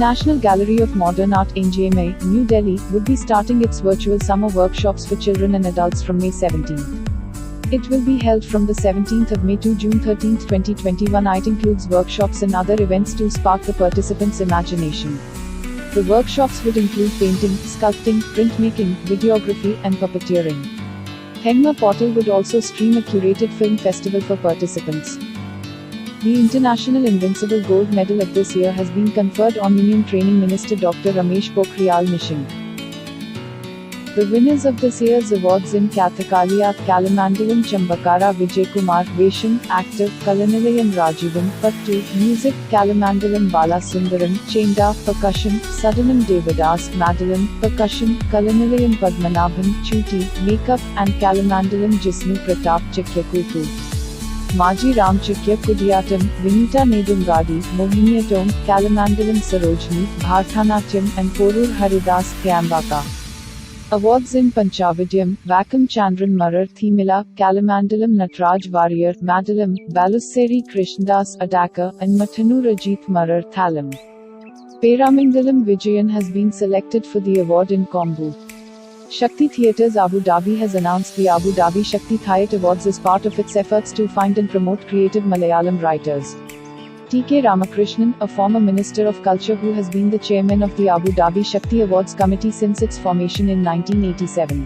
National Gallery of Modern Art NGMA, New Delhi, would be starting its virtual summer workshops for children and adults from May 17. It will be held from the 17th of May to June 13, 2021. It includes workshops and other events to spark the participants' imagination. The workshops would include painting, sculpting, printmaking, videography, and puppeteering. Hengma Portal would also stream a curated film festival for participants. The International Invincible Gold Medal of this year has been conferred on Union Training Minister Dr. Ramesh Pokhriyal Nishank. The winners of this year's awards in Kathakali, Kalamandalam Chambakara Vijay Kumar, Vesham, actor, Kalanilayam Rajivan, Pattu, music, Kalamandalam Bala Sundaram, Chenda, percussion, Sadanam Devadas, Madeline, percussion, Kalanilayam Padmanabhan, Chuti, makeup, and Kalamandalam Jisnu Pratap Chikyakutu. Maji Ram Chikya Kudiyatam, Vinita Nedungadi, Mohiniyattom, Kalamandalam Sarojini, Bharatanatyam, and Porur Haridas, Kyambaka. Awards in Panchavidyam, Vakam Chandran Marar Thimila, Kalamandalam Natraj Warrior, Madalam, Balusseri Krishnadas Adaka, and Mathanu Rajit Marar Thalam. Peramandalam Vijayan has been selected for the award in Kombu. Shakti Theatres Abu Dhabi has announced the Abu Dhabi Shakti Theatre Awards as part of its efforts to find and promote creative Malayalam writers. T.K. Ramakrishnan, a former Minister of Culture who has been the chairman of the Abu Dhabi Shakti Awards Committee since its formation in 1987.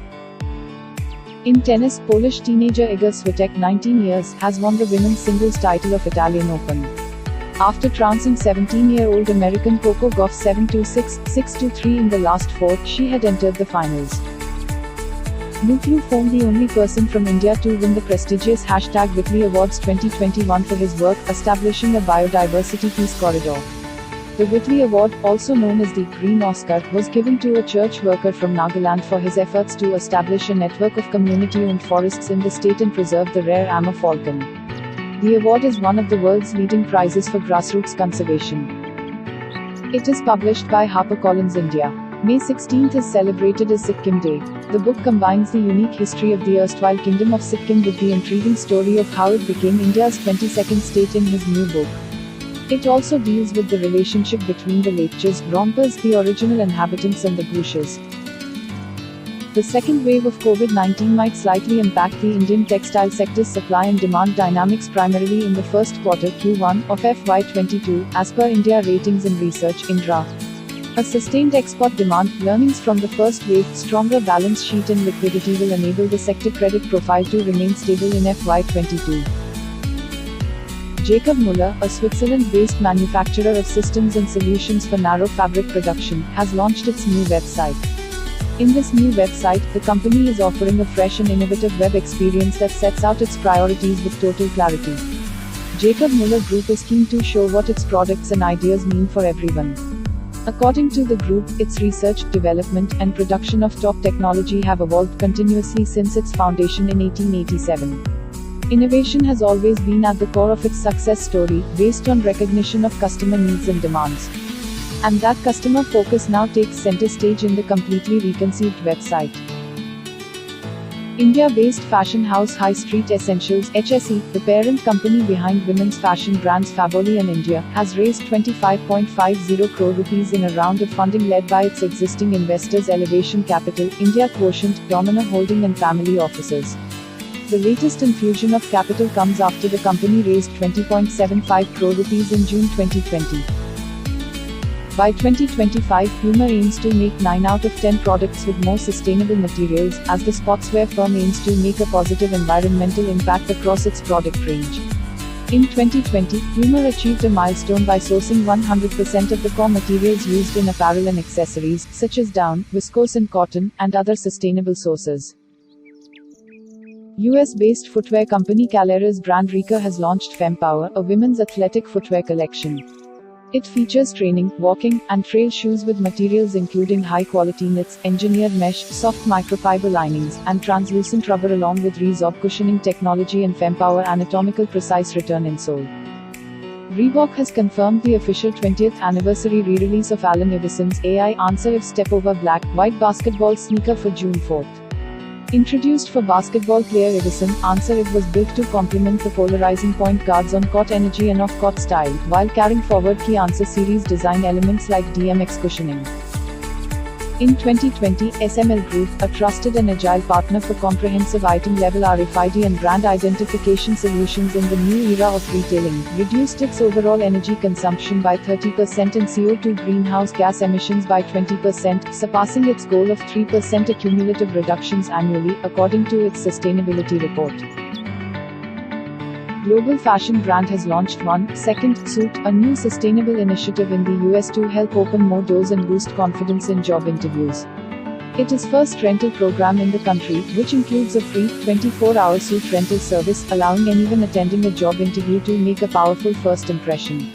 In tennis, Polish teenager Iga Swiatek, 19 years, has won the women's singles title of Italian Open. After trouncing 17-year-old American Coco Gauff 7-6, 6-3 in the last four, she had entered the finals. Mutlu formed the only person from India to win the prestigious #Whitley Awards 2021 for his work establishing a biodiversity peace corridor. The Whitley Award, also known as the Green Oscar, was given to a church worker from Nagaland for his efforts to establish a network of community-owned forests in the state and preserve the rare Amur falcon. The award is one of the world's leading prizes for grassroots conservation. It is published by HarperCollins India. May 16th is celebrated as Sikkim Day. The book combines the unique history of the erstwhile Kingdom of Sikkim with the intriguing story of how it became India's 22nd state in his new book. It also deals with the relationship between the Lepchas, Rompas, the original inhabitants, and the Gushas. The second wave of COVID-19 might slightly impact the Indian textile sector's supply and demand dynamics primarily in the first quarter Q1 of FY22, as per India Ratings and Research (INRA). A sustained export demand, learnings from the first wave, stronger balance sheet and liquidity will enable the sector credit profile to remain stable in FY22. Jacob Muller, a Switzerland-based manufacturer of systems and solutions for narrow fabric production, has launched its new website. In this new website, the company is offering a fresh and innovative web experience that sets out its priorities with total clarity. Jacob Muller Group is keen to show what its products and ideas mean for everyone. According to the group, its research, development, and production of top technology have evolved continuously since its foundation in 1887. Innovation has always been at the core of its success story, based on recognition of customer needs and demands. And that customer focus now takes center stage in the completely reconceived website. India-based fashion house High Street Essentials (HSE), the parent company behind women's fashion brands Faboli and India, has raised 25.50 crore rupees in a round of funding led by its existing investors Elevation Capital, India Quotient, Domino Holding and family offices. The latest infusion of capital comes after the company raised 20.75 crore rupees in June 2020. By 2025, Puma aims to make 9 out of 10 products with more sustainable materials, as the sportswear firm aims to make a positive environmental impact across its product range. In 2020, Puma achieved a milestone by sourcing 100% of the core materials used in apparel and accessories, such as down, viscose and cotton, and other sustainable sources. US-based footwear company Caleres brand Rika has launched FemPower, a women's athletic footwear collection. It features training, walking, and trail shoes with materials including high-quality knits, engineered mesh, soft microfiber linings, and translucent rubber along with Resorb cushioning technology and FemPower anatomical precise return insole. Reebok has confirmed the official 20th anniversary re-release of Allen Iverson's AI Answer If Step Over Black, white basketball sneaker for June 4. Introduced for basketball player Edison, answer it was built to complement the polarizing point guards on-court energy and off-court style, while carrying forward key answer series design elements like DMX cushioning. In 2020, SML Group, a trusted and agile partner for comprehensive item-level RFID and brand identification solutions in the new era of retailing, reduced its overall energy consumption by 30% and CO2 greenhouse gas emissions by 20%, surpassing its goal of 3% cumulative reductions annually, according to its sustainability report. Global fashion brand has launched Second Suit, a new sustainable initiative in the US to help open more doors and boost confidence in job interviews. It is first rental program in the country, which includes a free 24-hour suit rental service, allowing anyone attending a job interview to make a powerful first impression.